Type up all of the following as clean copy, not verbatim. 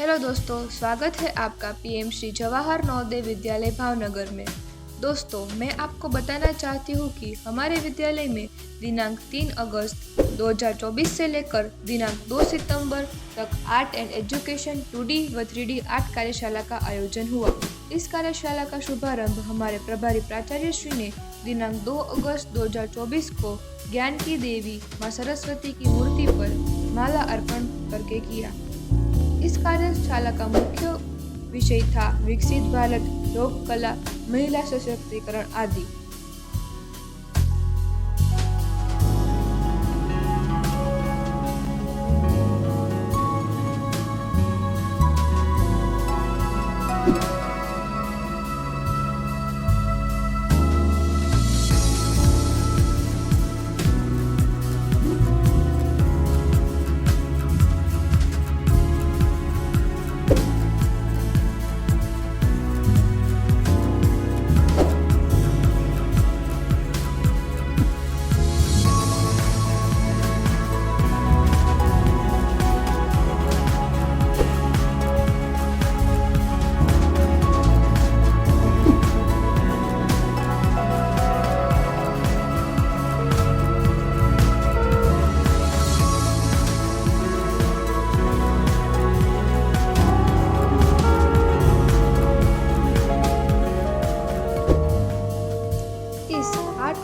Hello दोस्तों, स्वागत है आपका पीएम श्री जवाहर नवोदय विद्यालय भावनगर में। दोस्तों, मैं आपको बताना चाहती हूँ कि हमारे विद्यालय में दिनांक 3 अगस्त 2024 से लेकर दिनांक 2 सितंबर तक आर्ट एंड एजुकेशन 2D व 3D आर्ट कार्यशाला का आयोजन हुआ। इस कार्यशाला का शुभारंभ हमारे प्रभारी प्राचार्य श्री ने दिनांक 2 अगस्त 2024 को ज्ञान की देवी माँ सरस्वती की मूर्ति पर माला अर्पण करके किया। इस कार्यशाला का मुख्य विषय था विकसित भारत, लोक कला, महिला सशक्तिकरण आदि।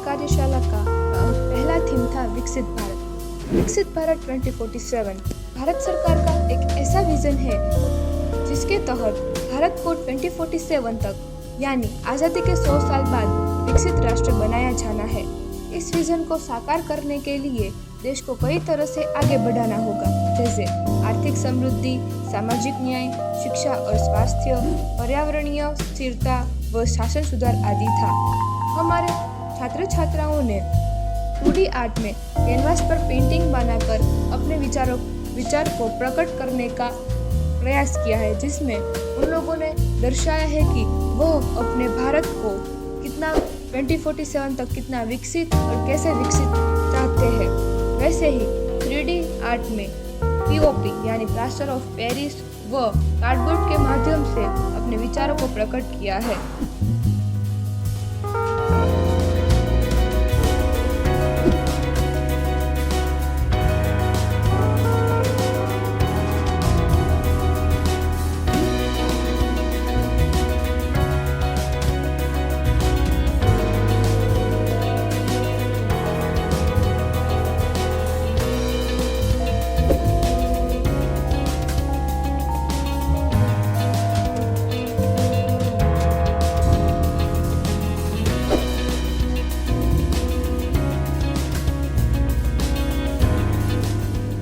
कार्यशाला का पहला थीम था विकसित भारत। विकसित भारत 2047 भारत सरकार का एक ऐसा विजन है जिसके तहत भारत को 2047 तक यानी आज़ादी के 100 साल बाद विकसित राष्ट्र बनाया जाना है। इस विजन को साकार करने के लिए देश को कई तरह से आगे बढ़ाना होगा, जैसे आर्थिक समृद्धि, सामाजिक न्याय, शिक्षा और स्वास्थ्य, पर्यावरणीय स्थिरता व शासन सुधार आदि था। हमारे छात्र छात्राओं ने 2D आर्ट में कैनवास पर पेंटिंग बनाकर अपने विचार को प्रकट करने का प्रयास किया है, जिसमें उन लोगों ने दर्शाया है कि वह अपने भारत को कितना 2047 तक कितना विकसित और कैसे विकसित चाहते हैं। वैसे ही 3D आर्ट में POP यानी प्लास्टर ऑफ पेरिस व कार्डबोर्ड के माध्यम से अपने विचारों को प्रकट किया है।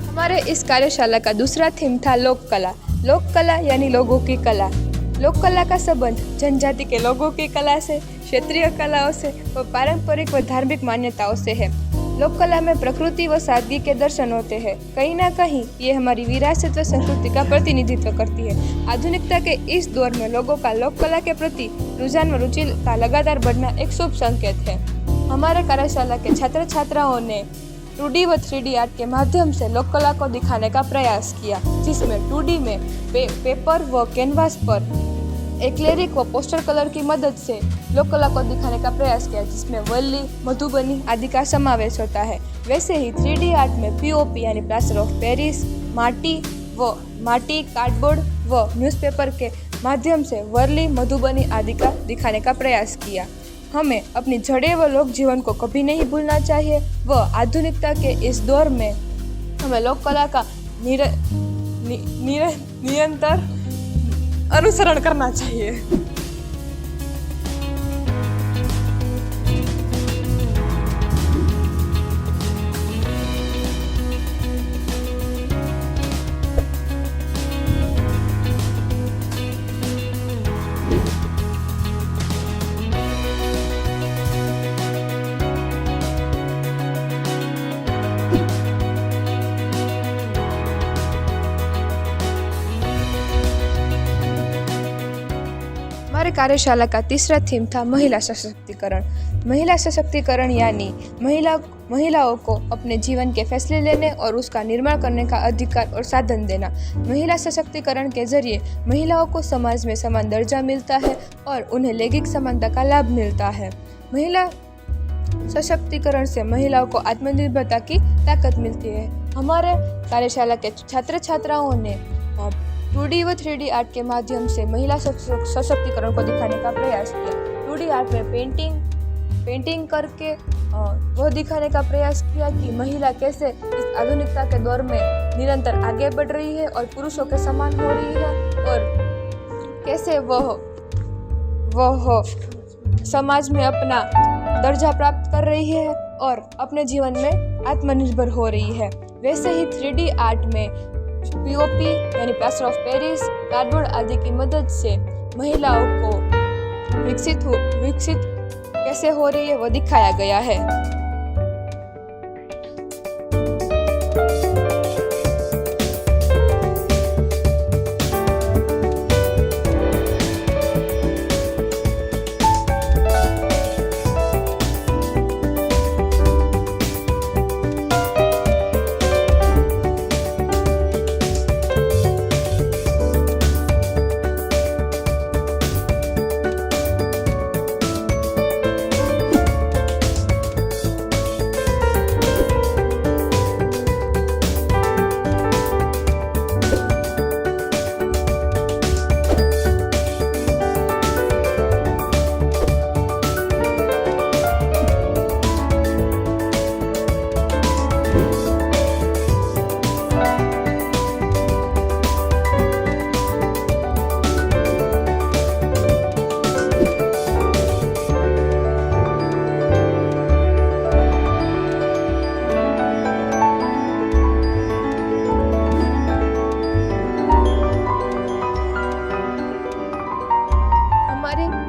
हमारे इस कार्यशाला का दूसरा थीम था लोक कला। लोक कला यानी लोगों की कला। लोक कला का संबंध जनजाति के लोगों की कला से, क्षेत्रीय कलाओं से व पारंपरिक व धार्मिक मान्यताओं से है। लोक कला में प्रकृति व सादगी के दर्शन होते हैं। कहीं ना कहीं ये हमारी विरासत व संस्कृति का प्रतिनिधित्व करती है। आधुनिकता के इस दौर में लोगों का लोक कला के प्रति रुझान व रुचि का लगातार बढ़ना एक शुभ संकेत है। हमारे कार्यशाला के छात्र छात्राओं ने 2D व 3D आर्ट के माध्यम से लोक कला को दिखाने का प्रयास किया, जिसमें 2D में पेपर व कैनवास पर एक्रेलिक व पोस्टर कलर की मदद से लोक कला को दिखाने का प्रयास किया, जिसमें वर्ली, मधुबनी आदि का समावेश होता है। वैसे ही 3D आर्ट में POP यानी प्लास्टर ऑफ पेरिस, माटी, कार्डबोर्ड व न्यूज़पेपर के माध्यम से वर्ली, मधुबनी आदि का दिखाने का प्रयास किया। हमें अपनी जड़ें व लोक जीवन को कभी नहीं भूलना चाहिए व आधुनिकता के इस दौर में हमें लोक कला का निरंतर अनुसरण करना चाहिए। हमारे कार्यशाला का तीसरा थीम था महिला सशक्तिकरण। महिला सशक्तिकरण यानी महिलाओं को अपने जीवन के फैसले लेने और उसका निर्माण करने का अधिकार और साधन देना। महिला सशक्तिकरण के जरिए महिलाओं को समाज में समान दर्जा मिलता है और उन्हें लैंगिक समानता का लाभ मिलता है। महिला सशक्तिकरण से महिलाओं को आत्मनिर्भरता की ताकत मिलती है। हमारे कार्यशाला के छात्र छात्राओं ने 2D व 3D आर्ट के माध्यम से महिला सशक्तिकरण को दिखाने का प्रयास किया। 2D आर्ट में पेंटिंग करके वो दिखाने का प्रयास किया कि महिला कैसे इस आधुनिकता के दौर में निरंतर आगे बढ़ रही है और पुरुषों के समान हो रही है और कैसे वह समाज में अपना दर्जा प्राप्त कर रही है और अपने जीवन में आत्मनिर्भर हो रही है। वैसे ही 3D आर्ट में POP यानी प्लास्टर ऑफ पेरिस, कार्डबोर्ड आदि की मदद से महिलाओं को विकसित कैसे हो रही है वो दिखाया गया है।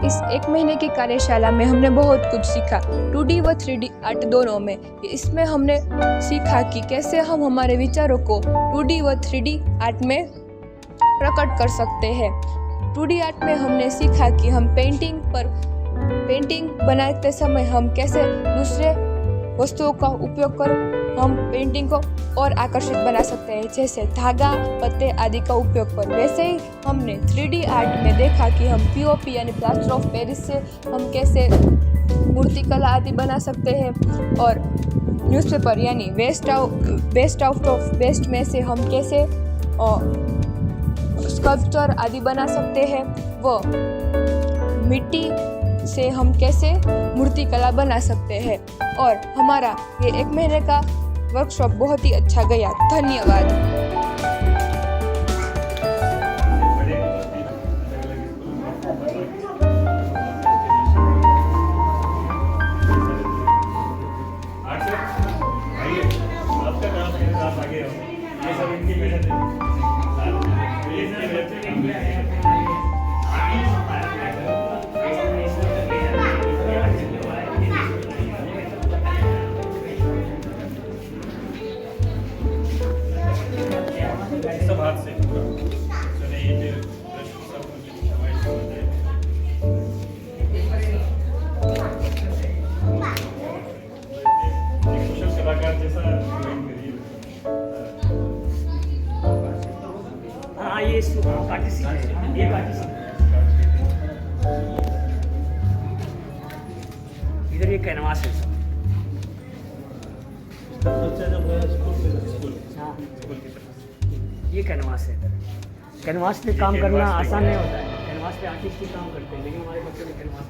इस एक महीने की कार्यशाला में हमने बहुत कुछ सीखा। 2D व 3D आर्ट दोनों में। इसमें हमने सीखा कि कैसे हम हमारे विचारों को 2D व 3D आर्ट में प्रकट कर सकते हैं। 2D आर्ट में हमने सीखा कि हम पेंटिंग बनाते समय हम कैसे दूसरे वस्तुओं का उपयोग कर हम पेंटिंग को और आकर्षित बना सकते हैं, जैसे धागा, पत्ते आदि का उपयोग कर। वैसे ही हमने 3D आर्ट में देखा कि हम POP यानी प्लास्टर ऑफ पेरिस से हम कैसे मूर्तिकला आदि बना सकते हैं और न्यूज़पेपर यानी वेस्ट आउट ऑफ वेस्ट में से हम कैसे स्कल्पचर आदि बना सकते हैं। वो मिट्टी से हम कैसे मूर्तिकला बना सकते हैं। और हमारा ये एक महीने का वर्कशॉप बहुत ही अच्छा गया। धन्यवाद। सब हाथ से चले ये सब कुछ हमारे हो जाए। एक कुशल कलाकार जैसा ड्राइंग करिए। हाँ ये इधर ये कैनवास है सब। बच्चा जब स्कूल की तरफ ये कैनवास है। कैनवास पे काम करना आसान नहीं होता है। कैनवास पे आर्टिस्ट ही काम करते हैं, लेकिन हमारे बच्चों ने कैनवास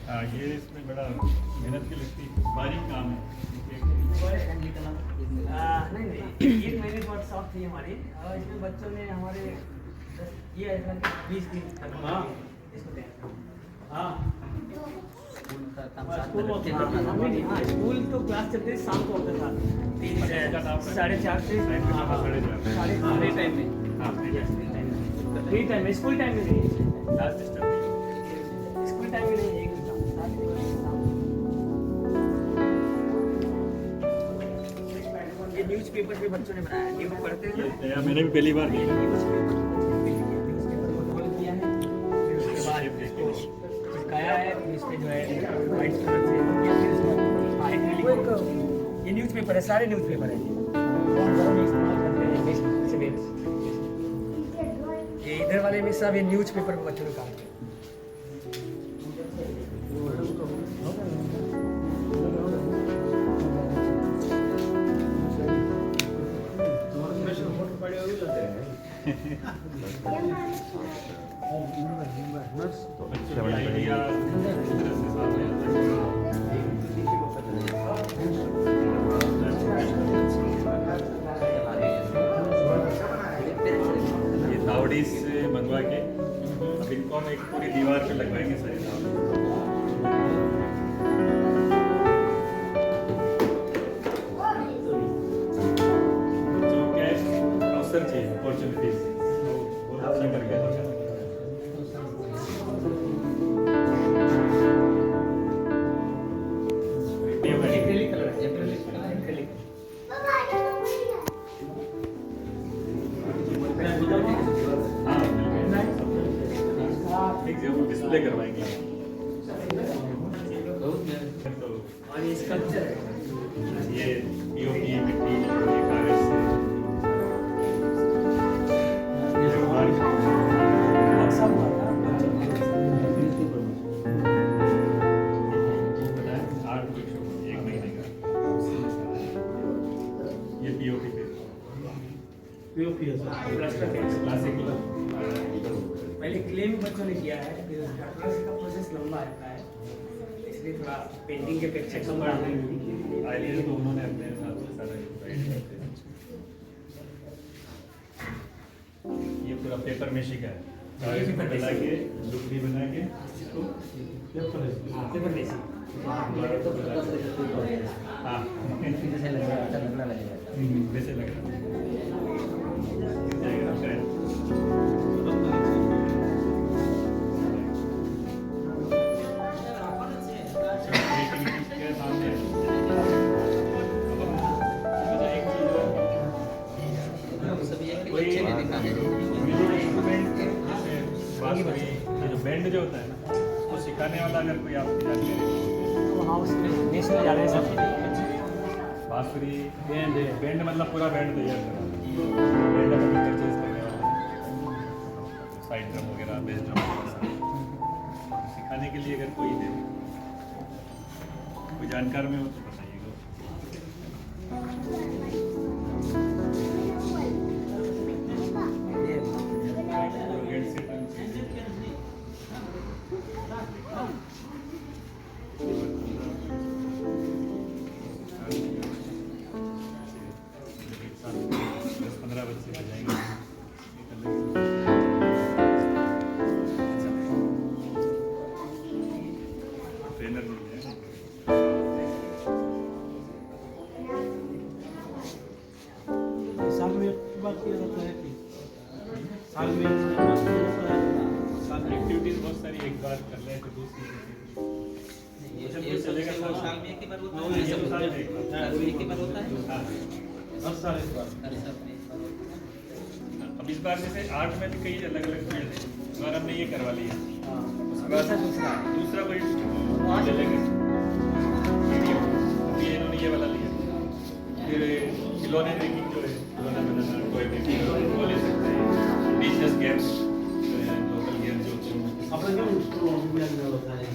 हाँ ये इसमें बड़ा मेहनत की लगती बारीक काम है। नहीं एक महीने वर्कशॉप थी हमारी। इसमें बच्चों ने हमारे ये 20 दिन इसको स्कूल तो क्लास चलते शाम को होता था 3 से 4:30 से फ्री टाइम में स्कूल टाइम में नहीं, स्कूल टाइम में नहीं। ये न्यूज़पेपर पे बच्चों ने बनाया, न्यूज़ पढ़ते हैं। मैंने भी पहली बार न्यूज़पेपर को रोल किया है, फिर उसके बाद से जो है वाइट कलर से ये न्यूज़पेपर है, सारे न्यूज़पेपर है इस्तेमाल करते हैं जैसे ये इधर वाले में सब ये न्यूज़पेपर को बच्चों ने काम किया। बच्चों की आइडिया इस तरह से सामने ये तावड़ी से मंगवा के अब इनको हम एक पूरी दीवार पे लगवाएंगे सारी तावड़ी। बच्चों को क्या है अवसर चाहिए, अपॉर्चुनिटीज, तो बहुत अच्छा कर गया। एक्रेलिक कलर है, एक्रेलिक एक जगह डिस्प्ले करवाएंगे तो और ये स्कल्पचर है। ये पीओपी मिट्टी ये कागज से ये हमारी सब बताया 8 वर्कशॉप 1 महीने का ये पीओपी पे क्लासिक पहले क्लेम बच्चों ने किया है, फिर प्लस का प्रोसेस लंबा रहता है, इसलिए थोड़ा पेंटिंग के अपेक्षा कम रहता है। आइडिया तो उन्होंने अपने साथ सारा ये पूरा पेपर मेशी का है, कागज पे बना के लुगड़ी बना के इसको पेपर बेसी हाँ जैसे लग रहा है, अच्छा लगना लगेगा। वैसे लग रहा है बैंड जो होता है ना उसको सिखाने वाला अगर कोई आपकी जानकारी तो हाँ उसमें नेशनल जा रहे हैं सब। बांसुरी बैंड मतलब पूरा बैंड तैयार करा बैंड अपन परचेज करने वाला साइड ड्रम वगैरह बेस ड्रम वगैरह सिखाने के लिए अगर कोई दे कोई जानकार में हो तो बताइएगा। ट्रेनर मिल जाए साल में एक बार किया जाता है कि साल में एक बार किया जाता है। एक्टिविटीज बहुत सारी एक बार कर ले तो दूसरी ये चलेगा साल में एक बार होता हाँ, है, ये तो साल में एक बार। साल में एक बार होता है। हाँ। हर साल एक बार। अरे साल में एक बार होता है। अब इस बार जैसे आर्ट में भी कई अलग अलग चीजें थे, इस बार हमने ये करवा लिया उसके बाद दूसरा कोई वहाँ ले लेंगे अभी इन्होंने ये वाला लिया फिर खिलौने मेकिंग जो है खिलौना बनाना टॉय मेकिंग वो ले सकते हैं डिशेस गेम्स लोकल गेम्स जो होते हैं अपने जो स्कूल में होता है